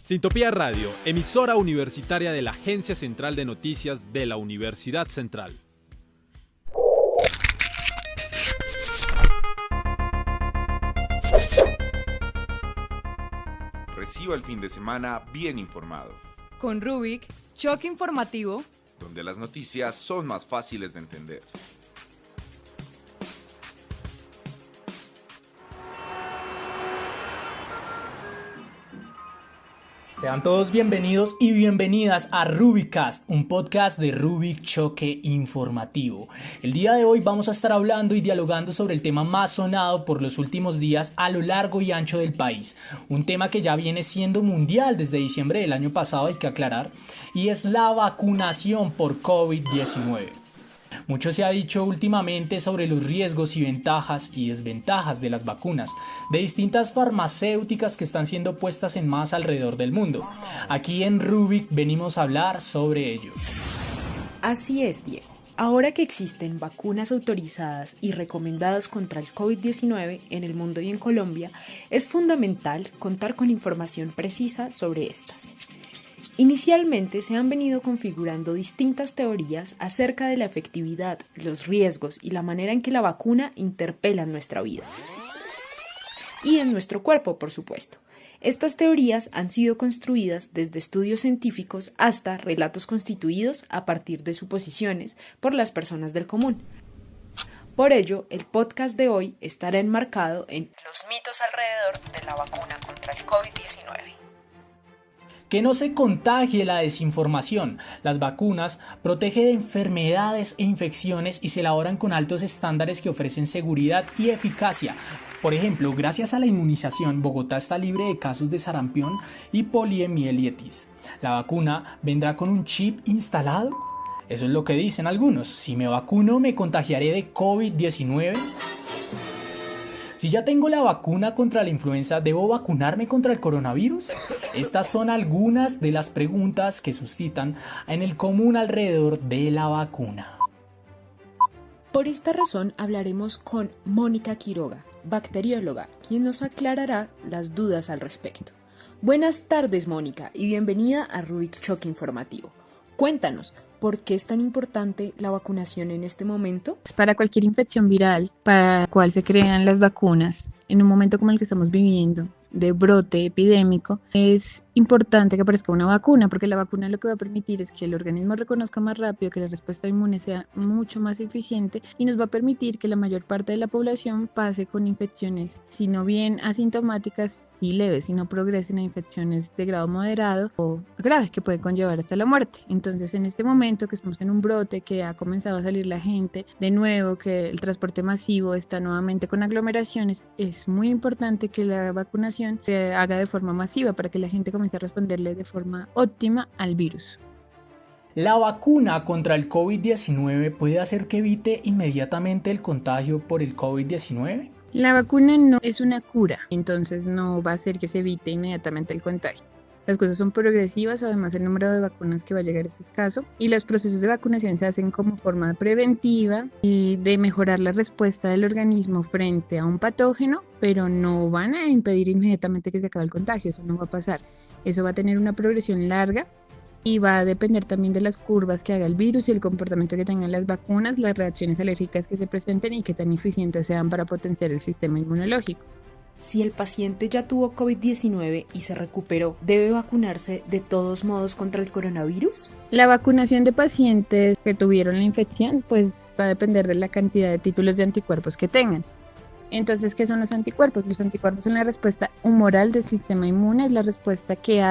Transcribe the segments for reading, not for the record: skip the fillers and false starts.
Sintopía Radio, emisora universitaria de la Agencia Central de Noticias de la Universidad Central. Reciba el fin de semana bien informado. Con Rubik, choque informativo, donde las noticias son más fáciles de entender. Sean todos bienvenidos y bienvenidas a Rubicast, un podcast de Rubik Choque Informativo. El día de hoy vamos a estar hablando y dialogando sobre el tema más sonado por los últimos días a lo largo y ancho del país. Un tema que ya viene siendo mundial desde diciembre del año pasado, hay que aclarar, y es la vacunación por COVID-19. Mucho se ha dicho últimamente sobre los riesgos y ventajas y desventajas de las vacunas, de distintas farmacéuticas que están siendo puestas en masa alrededor del mundo. Aquí en Rubik venimos a hablar sobre ello. Así es, Diego. Ahora que existen vacunas autorizadas y recomendadas contra el COVID-19 en el mundo y en Colombia, es fundamental contar con información precisa sobre estas. Inicialmente se han venido configurando distintas teorías acerca de la efectividad, los riesgos y la manera en que la vacuna interpela en nuestra vida. Y en nuestro cuerpo, por supuesto. Estas teorías han sido construidas desde estudios científicos hasta relatos constituidos a partir de suposiciones por las personas del común. Por ello, el podcast de hoy estará enmarcado en los mitos alrededor de la vacuna contra el COVID-19. Que no se contagie la desinformación. Las vacunas protegen de enfermedades e infecciones y se elaboran con altos estándares que ofrecen seguridad y eficacia. Por ejemplo, gracias a la inmunización, Bogotá está libre de casos de sarampión y poliomielitis. ¿La vacuna vendrá con un chip instalado? Eso es lo que dicen algunos. Si me vacuno, ¿me contagiaré de COVID-19? Si ya tengo la vacuna contra la influenza, ¿debo vacunarme contra el coronavirus? Estas son algunas de las preguntas que suscitan en el común alrededor de la vacuna. Por esta razón hablaremos con Mónica Quiroga, bacterióloga, quien nos aclarará las dudas al respecto. Buenas tardes, Mónica, y bienvenida a Rubik Choque Informativo. Cuéntanos, ¿por qué es tan importante la vacunación en este momento? Para cualquier infección viral para la cual se crean las vacunas, en un momento como el que estamos viviendo, de brote epidémico, es importante que aparezca una vacuna, porque la vacuna lo que va a permitir es que el organismo reconozca más rápido, que la respuesta inmune sea mucho más eficiente y nos va a permitir que la mayor parte de la población pase con infecciones, si no bien asintomáticas, sí leves, si no progresen a infecciones de grado moderado o grave, que pueden conllevar hasta la muerte. Entonces, en este momento que estamos en un brote, que ha comenzado a salir la gente de nuevo, que el transporte masivo está nuevamente con aglomeraciones, es muy importante que la vacunación se haga de forma masiva para que la gente comience a responderle de forma óptima al virus. ¿La vacuna contra el COVID-19 puede hacer que evite inmediatamente el contagio por el COVID-19? La vacuna no es una cura, entonces no va a hacer que se evite inmediatamente el contagio. Las cosas son progresivas, además el número de vacunas que va a llegar es escaso y los procesos de vacunación se hacen como forma preventiva y de mejorar la respuesta del organismo frente a un patógeno, pero no van a impedir inmediatamente que se acabe el contagio, eso no va a pasar. Eso va a tener una progresión larga y va a depender también de las curvas que haga el virus y el comportamiento que tengan las vacunas, las reacciones alérgicas que se presenten y qué tan eficientes sean para potenciar el sistema inmunológico. Si el paciente ya tuvo COVID-19 y se recuperó, ¿debe vacunarse de todos modos contra el coronavirus? La vacunación de pacientes que tuvieron la infección pues va a depender de la cantidad de títulos de anticuerpos que tengan. Entonces, ¿qué son los anticuerpos? Los anticuerpos son la respuesta humoral del sistema inmune, es la respuesta que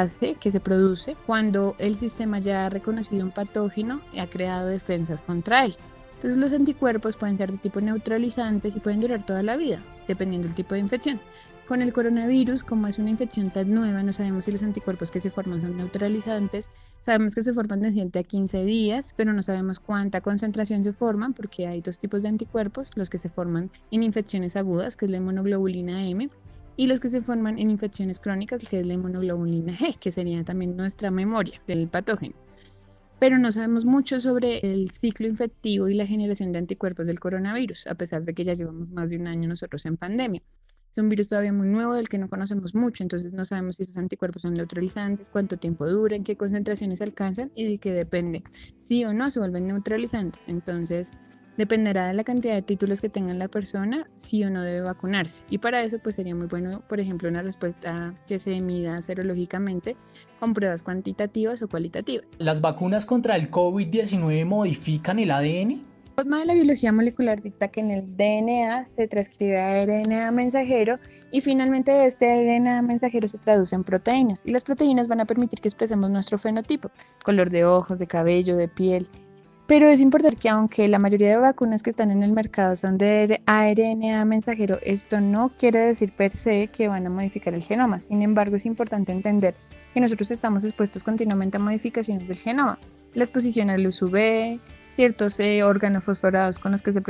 se produce cuando el sistema ya ha reconocido un patógeno y ha creado defensas contra él. Entonces, los anticuerpos pueden ser de tipo neutralizantes y pueden durar toda la vida, dependiendo del tipo de infección. Con el coronavirus, como es una infección tan nueva, no sabemos si los anticuerpos que se forman son neutralizantes. Sabemos que se forman de 7 a 15 días, pero no sabemos cuánta concentración se forman porque hay dos tipos de anticuerpos, los que se forman en infecciones agudas, que es la inmunoglobulina M, y los que se forman en infecciones crónicas, que es la inmunoglobulina G, que sería también nuestra memoria del patógeno. Pero no sabemos mucho sobre el ciclo infectivo y la generación de anticuerpos del coronavirus, a pesar de que ya llevamos más de un año nosotros en pandemia. Es un virus todavía muy nuevo del que no conocemos mucho, entonces no sabemos si esos anticuerpos son neutralizantes, cuánto tiempo duran, qué concentraciones alcanzan y de qué depende. Sí o no se vuelven neutralizantes. Entonces, dependerá de la cantidad de títulos que tenga la persona, sí o no debe vacunarse. Y para eso, pues sería muy bueno, por ejemplo, una respuesta que se mida serológicamente con pruebas cuantitativas o cualitativas. ¿Las vacunas contra el COVID-19 modifican el ADN? El dogma de la biología molecular dicta que en el DNA se transcribe a RNA mensajero y finalmente este RNA mensajero se traduce en proteínas y las proteínas van a permitir que expresemos nuestro fenotipo, color de ojos, de cabello, de piel. Pero es importante que aunque la mayoría de vacunas que están en el mercado son de RNA mensajero, esto no quiere decir per se que van a modificar el genoma. Sin embargo, es importante entender que nosotros estamos expuestos continuamente a modificaciones del genoma. La exposición a luz UV, ciertos organofosforados con los que se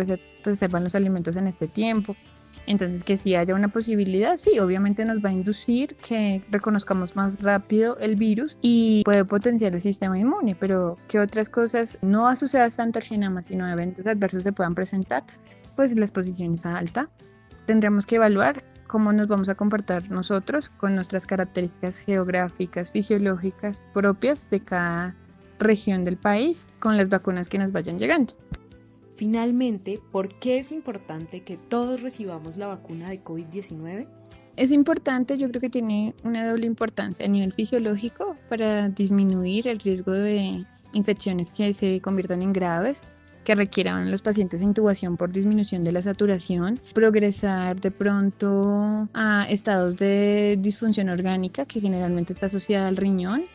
preservan los alimentos en este tiempo. Entonces, que si haya una posibilidad, sí, obviamente nos va a inducir que reconozcamos más rápido el virus y puede potenciar el sistema inmune, pero que otras cosas no asociadas tanto al genoma, sino a eventos adversos se puedan presentar, pues la exposición es alta. Tendremos que evaluar cómo nos vamos a comportar nosotros con nuestras características geográficas, fisiológicas propias de cada región del país con las vacunas que nos vayan llegando. Finalmente, ¿por qué es importante que todos recibamos la vacuna de COVID-19? Es importante, yo creo que tiene una doble importancia a nivel fisiológico para disminuir el riesgo de infecciones que se conviertan en graves, que requieran a los pacientes intubación por disminución de la saturación, progresar de pronto a estados de disfunción orgánica que generalmente está asociada al riñón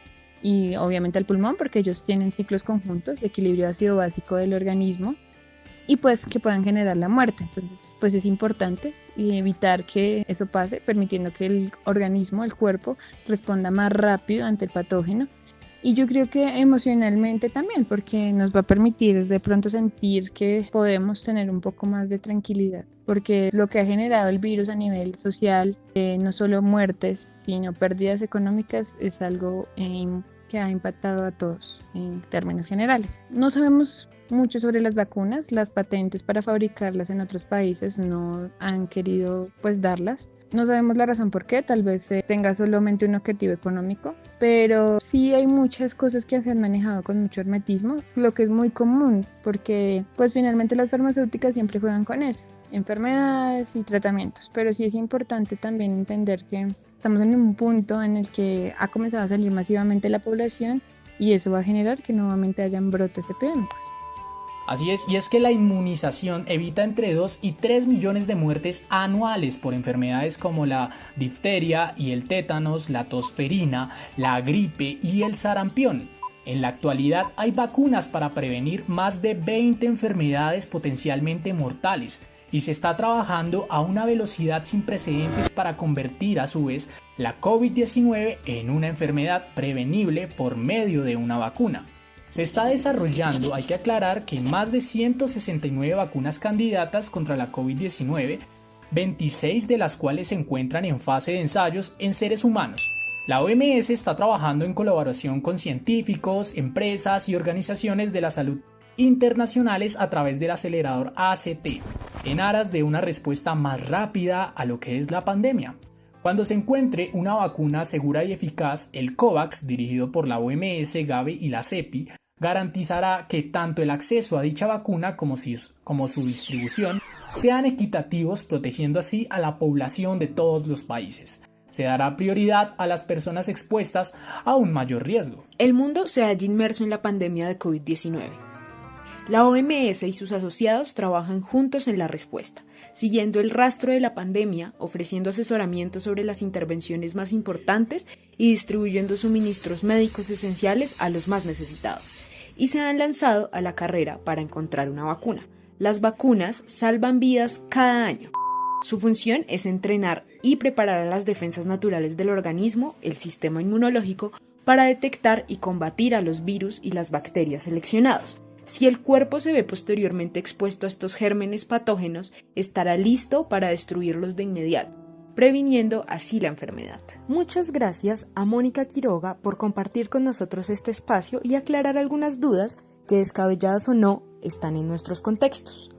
y obviamente al pulmón porque ellos tienen ciclos conjuntos de equilibrio ácido básico del organismo y pues que puedan generar la muerte. Entonces pues es importante evitar que eso pase, permitiendo que el organismo, el cuerpo, responda más rápido ante el patógeno. Y yo creo que emocionalmente también, porque nos va a permitir de pronto sentir que podemos tener un poco más de tranquilidad, porque lo que ha generado el virus a nivel social, no solo muertes, sino pérdidas económicas, es algo que ha impactado a todos en términos generales. No sabemos mucho sobre las vacunas, las patentes para fabricarlas en otros países no han querido pues darlas. No sabemos la razón por qué, tal vez tenga solamente un objetivo económico, pero sí hay muchas cosas que se han manejado con mucho hermetismo, lo que es muy común porque pues finalmente las farmacéuticas siempre juegan con eso, enfermedades y tratamientos, pero sí es importante también entender que estamos en un punto en el que ha comenzado a salir masivamente la población y eso va a generar que nuevamente hayan brotes epidémicos. Así es, y es que la inmunización evita entre 2 y 3 millones de muertes anuales por enfermedades como la difteria y el tétanos, la tosferina, la gripe y el sarampión. En la actualidad hay vacunas para prevenir más de 20 enfermedades potencialmente mortales y se está trabajando a una velocidad sin precedentes para convertir a su vez la COVID-19 en una enfermedad prevenible por medio de una vacuna. Se está desarrollando, hay que aclarar, que más de 169 vacunas candidatas contra la COVID-19, 26 de las cuales se encuentran en fase de ensayos en seres humanos. La OMS está trabajando en colaboración con científicos, empresas y organizaciones de la salud internacionales a través del acelerador ACT, en aras de una respuesta más rápida a lo que es la pandemia. Cuando se encuentre una vacuna segura y eficaz, el COVAX, dirigido por la OMS, Gavi y la CEPI, garantizará que tanto el acceso a dicha vacuna como su distribución sean equitativos, protegiendo así a la población de todos los países. Se dará prioridad a las personas expuestas a un mayor riesgo. El mundo se halla inmerso en la pandemia de COVID-19. La OMS y sus asociados trabajan juntos en la respuesta, siguiendo el rastro de la pandemia, ofreciendo asesoramiento sobre las intervenciones más importantes y distribuyendo suministros médicos esenciales a los más necesitados. Y se han lanzado a la carrera para encontrar una vacuna. Las vacunas salvan vidas cada año. Su función es entrenar y preparar a las defensas naturales del organismo, el sistema inmunológico, para detectar y combatir a los virus y las bacterias seleccionados. Si el cuerpo se ve posteriormente expuesto a estos gérmenes patógenos, estará listo para destruirlos de inmediato, previniendo así la enfermedad. Muchas gracias a Mónica Quiroga por compartir con nosotros este espacio y aclarar algunas dudas que, descabelladas o no, están en nuestros contextos.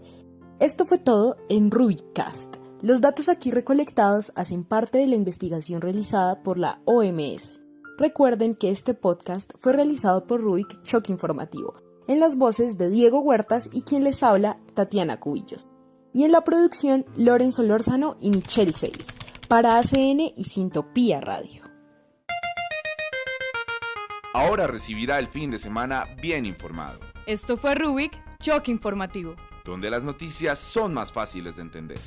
Esto fue todo en RubyCast. Los datos aquí recolectados hacen parte de la investigación realizada por la OMS. Recuerden que este podcast fue realizado por Rubik Choque Informativo, en las voces de Diego Huertas y quien les habla, Tatiana Cubillos, y en la producción Lorenzo Lórzano y Michelle Celis, para ACN y Sintopía Radio. Ahora recibirá el fin de semana bien informado, Esto fue Rubik Choque Informativo. donde las noticias son más fáciles de entender.